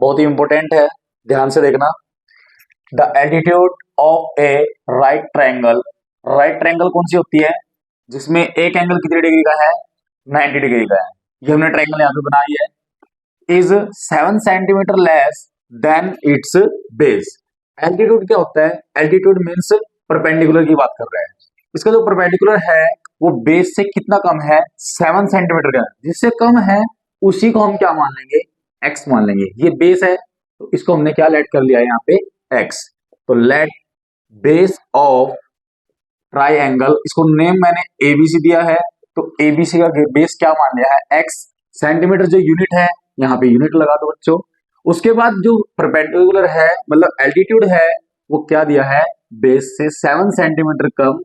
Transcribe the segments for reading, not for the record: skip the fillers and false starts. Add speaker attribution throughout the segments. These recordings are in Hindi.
Speaker 1: बहुत ही इंपॉर्टेंट है, ध्यान से देखना। The altitude of A right triangle, right triangle कौन सी होती है जिसमें एक एंगल कितने डिग्री का है, 90 डिग्री का है। ये हमने ट्रायंगल यहाँ पे बनाई है। Is 7 centimetre less than it's base. Altitude क्या होता है, एल्टीट्यूड मीन्स परपेंडिकुलर की बात कर रहे हैं। इसका जो परपेंडिकुलर है वो बेस से कितना कम है, 7 सेंटीमीटर का। जिससे कम है उसी को हम क्या मान लेंगे, एक्स मान लेंगे। ये बेस है तो इसको हमने क्या लेट कर लिया है यहाँ पे, एक्स। तो लेट बेस ऑफ ट्राइएंगल, इसको नेम मैंने एबीसी दिया है, तो एबीसी का बेस क्या मान लिया है, एक्स। सेंटीमीटर जो यूनिट है यहाँ पे यूनिट लगा दो बच्चों। उसके बाद जो परपेंडिकुलर है मतलब एल्टीट्यूड है वो क्या दिया है, बेस से 7 centimetre come.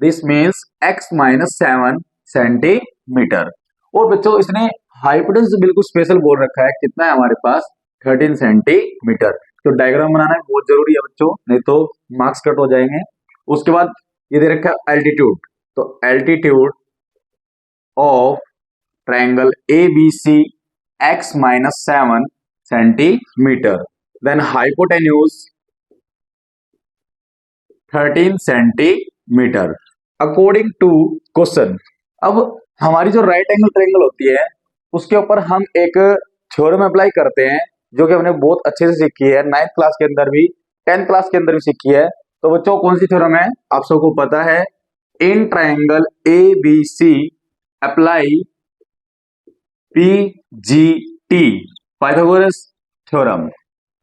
Speaker 1: This means x minus 7 centimetre. और बच्चों इसने हाइपोटेन्यूज बिल्कुल स्पेशल बोल रखा है, कितना है हमारे पास, 13 सेंटीमीटर। तो डायग्राम बनाना है बहुत जरूरी है बच्चों, नहीं तो मार्क्स कट हो जाएंगे। उसके बाद ये दे रखा है एल्टीट्यूड, तो altitude of triangle A B C x minus 7 centimetre, then hypotenuse 13 centimetre according to question. अब हमारी जो राइट एंगल ट्रायंगल होती है उसके ऊपर हम एक थ्योरम अप्लाई करते हैं जो कि हमने बहुत अच्छे से सीखी है, 9th क्लास के अंदर भी, 10th क्लास के अंदर भी सीखी है। तो बच्चों कौन सी थ्योरम है, आप सबको पता है, in triangle A B C apply P G T, Pythagoras theorem.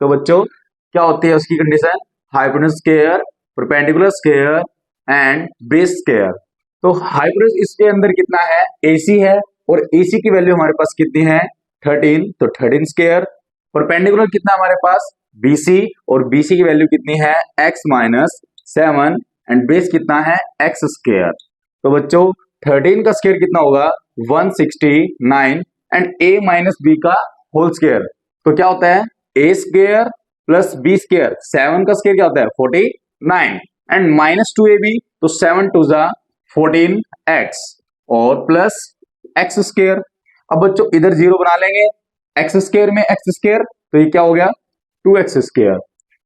Speaker 1: तो बच्चों क्या होती है उसकी condition, hypotenuse square, perpendicular square and base square. तो हाइपोटेन्यूज इसके अंदर कितना है, AC है, और AC की वैल्यू हमारे पास कितनी है, 13, तो 13 स्क्वायर। परपेंडिकुलर कितना हमारे पास, BC, और BC की वैल्यू कितनी है, x माइनस 7, एंड बेस कितना है, x स्क्वायर। तो बच्चों 13 का स्क्वायर कितना होगा, 169, एंड a माइनस बी का होल स्क्वायर। तो क्या होता है, a square plus B square, 7 का स्क्वायर क्या होता है, 49, एंड माइनस 2ab, तो 7 टू जा 14x, और प्लस x स्क्वायर। अब बच्चों इधर जीरो बना लेंगे, x स्क्वायर में x स्क्वायर, तो ये क्या हो गया, 2x square,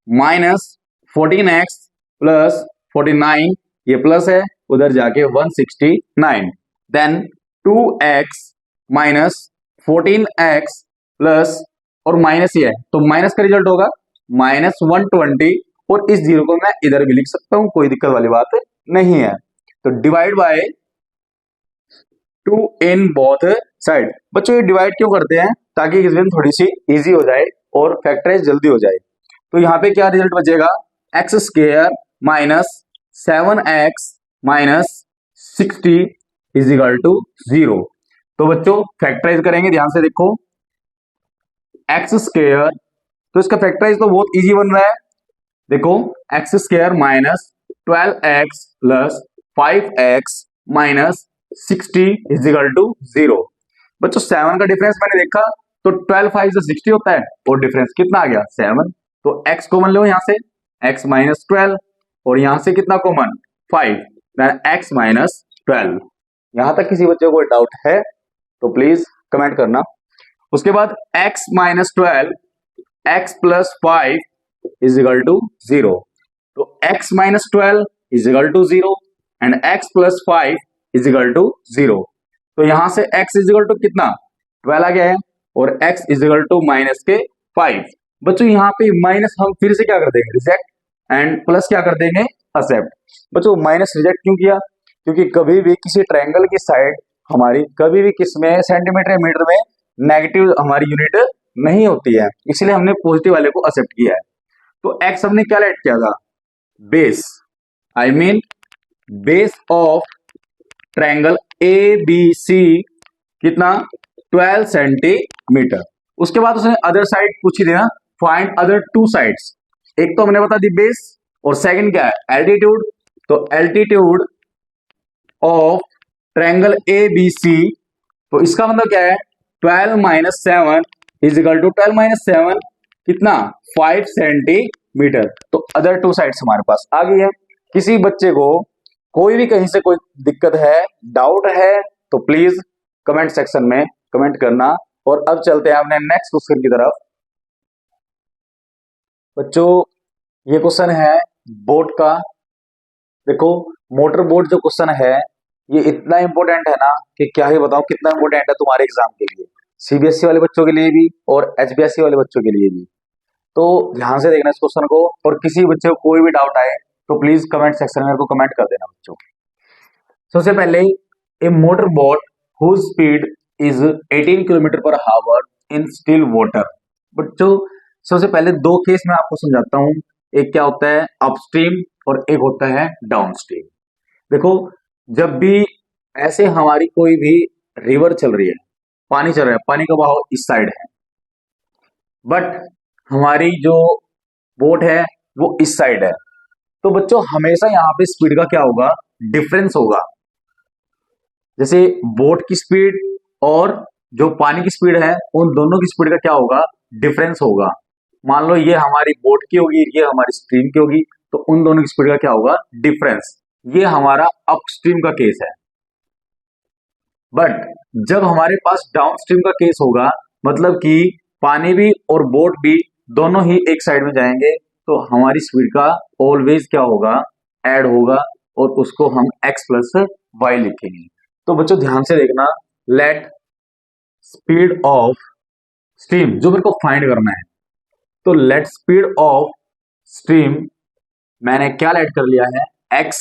Speaker 1: minus 14x plus 49, ये प्लस है, उधर जाके 169, then 2x minus 14x plus, और माइनस ये है तो माइनस का रिजल्ट होगा माइनस 120, और इस जीरो को मैं इधर भी लिख सकता हूं, कोई दिक्कत वाली बात नहीं है। तो divide by 2 in both side. बच्चों ये डिवाइड क्यों करते हैं, ताकि इक्वेशन थोड़ी सी इजी हो जाए और फैक्टराइज जल्दी हो जाए। तो यहाँ पे क्या रिजल्ट बचेगा, X square minus 7x minus 60 is equal to 0। तो बच्चों फैक्टराइज करेंगे, ध्यान से देखो, एक्स स्क्वायर, तो इसका फैक्टराइज तो बहुत इजी बन रहा है, देखो x square minus 12x plus 5x minus 60 is equal to 0। बच्चों 7 का डिफरेंस मैंने देखा, तो 12 5 से 60 होता है, और डिफरेंस कितना आ गया, 7। तो x कॉमन लो यहाँ से, x माइनस 12, और यहां से कितना कॉमन, 5, देन x माइनस 12। यहां तक किसी बच्चे को डाउट है तो प्लीज कमेंट करना। उसके बाद x minus 12, x plus 5 is equal to 0। तो x minus 12 is equal to 0, and x plus 5 is equal to 0। तो यहां से x इज इक्वल टू कितना, 12 आ गया है, और x is equal to minus के 5। बच्चों यहाँ पे माइनस हम फिर से क्या कर देंगे, रिजेक्ट, एंड प्लस क्या कर देंगे, एक्सेप्ट। बच्चों माइनस रिजेक्ट क्यों किया, क्योंकि कभी भी किसी ट्रायंगल की साइड हमारी कभी भी किसमें, सेंटीमीटर या मीटर में नेगेटिव हमारी यूनिट नहीं होती है, इसलिए हमने पॉजिटिव वाले को एक्सेप्ट किया है। तो x हमने क्या लेट किया था, base, I mean base of triangle A B C कितना, 12 सेंटीमीटर। उसके बाद उसने अदर साइड पूछी थी ना, फाइंड अदर 2 साइड्स। एक तो हमने बता दी बेस, और सेकंड क्या है, एल्टीट्यूड। तो altitude of triangle A B C, तो इसका मतलब क्या है, 12 minus 7 is equal to 12 minus 7 कितना, 5 सेंटीमीटर। तो अदर 2 साइड्स हमारे पास आ गई है। किसी बच्चे को कोई भी कहीं से कोई दिक्कत है, डाउट है, तो प्लीज कमेंट सेक्शन में कमेंट करना। और अब चलते हैं अपने नेक्स्ट क्वेश्चन की तरफ। बच्चों ये क्वेश्चन है बोट का। देखो मोटर बोट जो क्वेश्चन है ये इतना इंपॉर्टेंट है ना कि क्या ही बताऊं कितना इंपॉर्टेंट है तुम्हारे एग्जाम के लिए, सीबीएसई वाले बच्चों के लिए भी और एचबीएसई वाले बच्चों के लिए भी। तो ध्यान से देखना इस क्वेश्चन को, और किसी बच्चे को कोई भी डाउट आए तो प्लीज कमेंट सेक्शन में मेरे को कमेंट कर देना बच्चों। सबसे पहले a motor boat whose speed is 18 kilometre per hour in still water. बच्चों सबसे पहले दो केस मैं आपको समझाता हूं, एक क्या होता है अपस्ट्रीम और एक होता है डाउनस्ट्रीम। देखो जब भी ऐसे हमारी कोई भी रिवर चल रही है, पानी चल रहा है, पानी का बहाव इस साइड है, बट हमारी जो बोट है वो इस साइड है, तो बच्चों हमेशा यहाँ पे स्पीड का क्या होगा, डिफरेंस होगा। जैसे बोट की स्पीड और जो पानी की स्पीड है उन दोनों की स्पीड का क्या होगा, डिफरेंस होगा। मान लो ये हमारी बोट की होगी, ये हमारी स्ट्रीम की होगी, तो उन दोनों की स्पीड का क्या होगा, डिफरेंस। ये हमारा अपस्ट्रीम का केस है। बट जब हमारे पास डाउनस्ट्रीम का केस होगा, मतलब कि पानी भी और बोट भी दोनों ही एक साइड में जाएंगे, तो हमारी स्पीड का ऑलवेज क्या होगा, ऐड होगा, और उसको हम x प्लस वाई लिखेंगे। तो बच्चों ध्यान से देखना, लेट स्पीड ऑफ स्ट्रीम जो मेरे को फाइंड करना है, तो लेट स्पीड ऑफ स्ट्रीम मैंने क्या लेट कर लिया है, x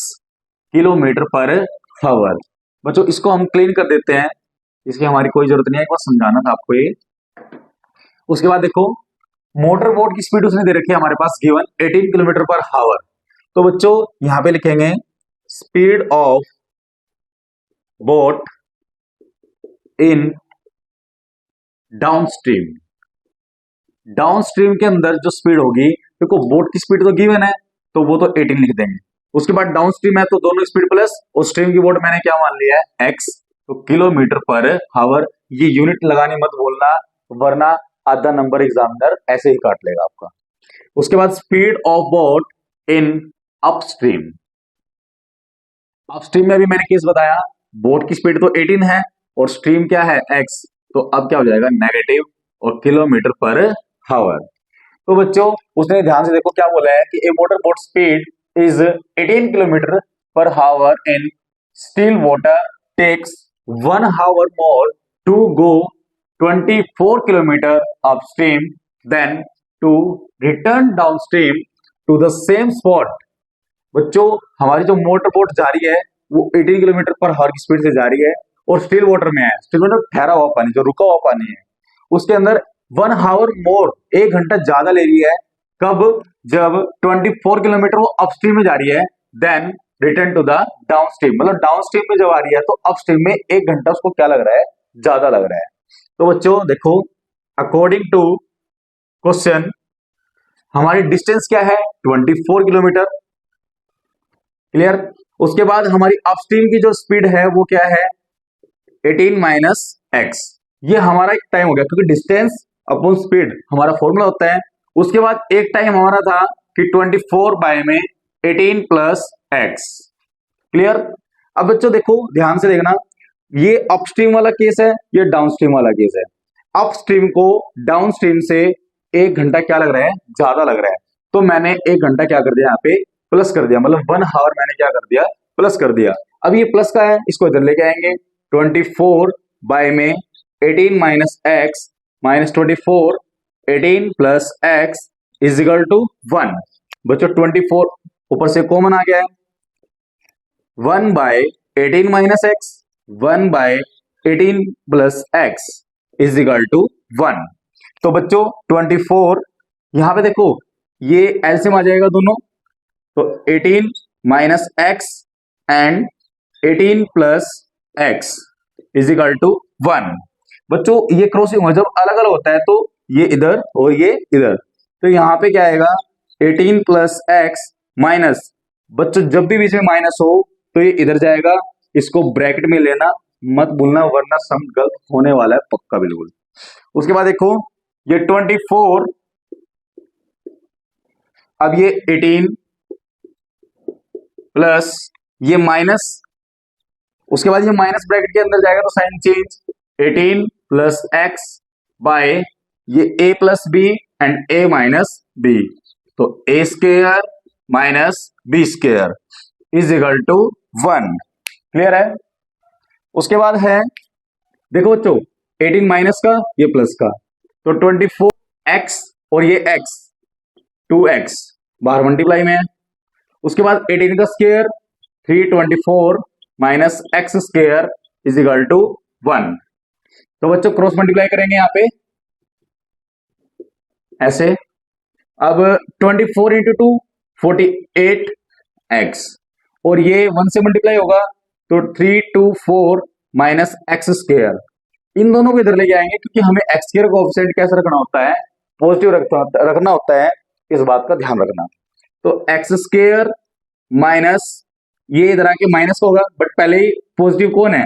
Speaker 1: किलोमीटर पर हावर। बच्चों इसको हम क्लीन कर देते हैं, इसकी हमारी कोई जरूरत नहीं है, एक बार समझाना था आपको ये। उसके बाद देखो मोटर बोट की स्पीड उसने दे रखी है हमारे पास गिवन 18 किलोमीटर पर हावर। तो बच्चों यहां पे लिखेंगे speed of boat in downstream. Downstream के अंदर जो स्पीड होगी, देखो बोट की स्पीड तो गिवन है तो वो तो 18 लिख देंगे, उसके बाद डाउनस्ट्रीम है तो दोनों स्पीड प्लस, और स्ट्रीम की बोट मैंने क्या मान लिया है x, तो किलोमीटर पर हावर। ये यूनिट लगाने मत बोलना, वरना आधा नंबर एग्जामिनर ऐसे ही काट लेगा आपका। उसके बाद speed of boat in upstream. Upstream में भी मैंने केस बताया, बोट की स्पीड तो 18 है और स्ट्रीम क्या है x, तो अब क्या हो जाएगा नेगेटिव और किलोमीटर पर हावर। तो बच्चों उसने ध्यान से देखो क्या बोला है कि a motor boat speed is 18 kilometre per hour in still water takes 1 hour more to go 24 kilometre upstream then to return downstream to the same spot. बच्चों हमारी जो मोटर बोट जा रही है वो 18 किलोमीटर पर हावर की स्पीड से जा रही है और स्टिल वाटर में है। स्टिल वाटर ठहरा हुआ पानी, जो रुका हुआ पानी है, उसके अंदर 1 हावर मोर, 1 घंटा ज्यादा ले रही है। कब, जब 24 किलोमीटर वो अपस्ट्रीम में जा रही है, then return to the downstream, मतलब डाउनस्ट्रीम में जब आ रही है तो अपस्ट्रीम में 1 घंटा उसको क्या लग रहा है, ज्यादा लग रहा है। तो बच्चों देखो अकॉर्डिंग टू क्वेश्चन हमारी डिस्टेंस क्या है, 24 किलोमीटर। क्लियर। उसके बाद हमारी अपस्ट्रीम की जो स्पीड है वो क्या है, 18 माइनस एक्स। ये हमारा एक टाइम हो गया, क्योंकि डिस्टेंस अपॉन स्पीड हमारा फॉर्मूला होता है। उसके बाद एक टाइम हमारा था कि 24 बाय में 18 प्लस एक्स। क्लियर। अब बच्चों देखो ध्यान से देखना, ये अपस्ट्रीम वाला केस है, ये डाउनस्ट्रीम वाला केस है। अपस्ट्रीम को डाउनस्ट्रीम से 1 घंटा क्या लग रहा है, ज्यादा लग रहा है, तो मैंने 1 घंटा क्या कर दिया, यहाँ पे प्लस कर दिया, मतलब 1 हावर मैंने क्या कर दिया, प्लस कर दिया। अब ये प्लस का है, इसको इधर लेके आएंगे, 24 बाय में 18 minus X minus 24, 18 plus X is equal to 1। बच्चों 24 ऊपर से कॉमन आ गया है, 1 by 18 minus X, 1 by 18 plus X is equal to 1। तो बच्चों 24 यहां पे देखो ये एलसीएम आ जाएगा दोनों, तो 18 minus X and 18 plus X is equal to 1। बच्चों ये क्रॉसिंग हो, जब अलग अलग होता है तो ये इधर और ये इधर, तो यहाँ पे क्या आएगा 18 प्लस एक्स माइनस, बच्चों जब भी बीच में माइनस हो तो ये इधर जाएगा, इसको ब्रैकेट में लेना मत भूलना, वरना सम गलत होने वाला है पक्का बिल्कुल। उसके बाद देखो ये 24, अब ये 18 प्लस ये माइनस, उसके बाद ये माइनस ब्रैकेट के अंदर जाएगा तो sign change, 18 plus X by ये a plus B and a minus B. तो A square minus B square is equal to 1। Clear है? उसके बाद है, देखो बच्चों, 18 माइनस का, ये प्लस का, तो 24x और ये x, 2x बाहर मल्टीप्लाई में है। उसके बाद 18 का square 324 minus X square is equal to 1। तो बच्चों क्रॉस मल्टीप्लाई करेंगे यहां पे ऐसे। अब 24 इंटू 2 48x, और ये 1 से मल्टीप्लाई होगा तो 324 माइनस एक्स स्क्वायर। इन दोनों को इधर लेके आएंगे क्योंकि हमें एक्स स्क्वायर कोएफिशिएंट कैसे रखना होता है, पॉजिटिव रखना होता है, इस बात का ध्यान रखना। तो एक्स स्क्वायर माइनस, ये इधर आके माइनस होगा, बट पहले ही पॉजिटिव कौन है,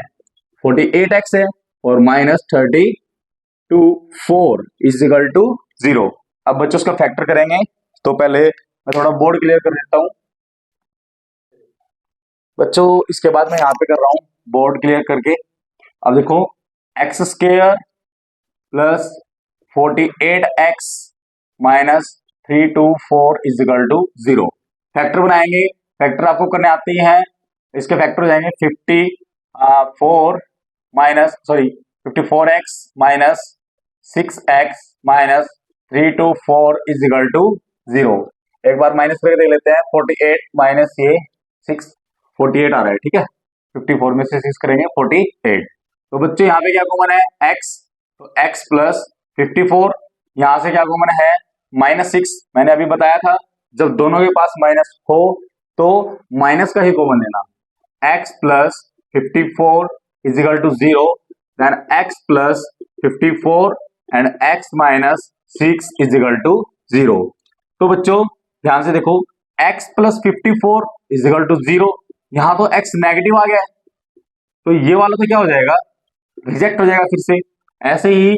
Speaker 1: 48x है, और माइनस 324 इज इक्वल टू 0। अब बच्चों उसका फैक्टर करेंगे, तो पहले मैं थोड़ा बोर्ड क्लियर कर देता हूं बच्चों, इसके बाद मैं यहां पे कर रहा हूं बोर्ड क्लियर करके। अब देखो, x square plus 48x minus 324 is equal to 0। Factor बनाएंगे, फैक्टर आपको करने आती है, इसके फैक्टर हो जाएंगे 54x minus 6x minus 324 is equal to 0। एक बार माइनस करके देख लेते हैं, 48 माइनस ये 6, 48 आ रहा है, ठीक है। 54 में से 6 करेंगे 48। तो बच्चे यहाँ पे क्या कॉमन है, x, तो x प्लस 54, यहां से क्या कॉमन है, -6। मैंने अभी बताया था जब दोनों के पास माइनस हो तो माइनस का ही कॉमन लेना। x plus 54 is equal to 0, then x plus 54 and x minus 6 is equal to 0। तो बच्चों ध्यान से देखो, x plus 54 is equal to 0, यहां तो x नेगेटिव आ गया है, तो ये वाला तो क्या हो जाएगा, रिजेक्ट हो जाएगा फिर से। ऐसे ही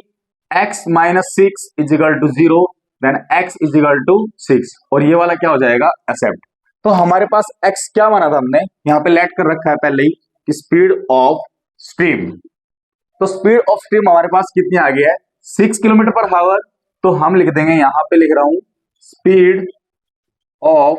Speaker 1: x minus 6 is equal to 0, then x is equal to 6, और ये वाला क्या हो जाएगा, एक्सेप्ट। तो हमारे पास x क्या माना था हमने, यहाँ पे लेट कर रखा है पहले ही कि स्पीड ऑफ स्ट्रीम। तो स्पीड ऑफ स्ट्रीम हमारे पास कितनी आ गई है, 6 किलोमीटर पर आवर। तो हम लिख देंगे, यहां पे लिख रहा हूं स्पीड ऑफ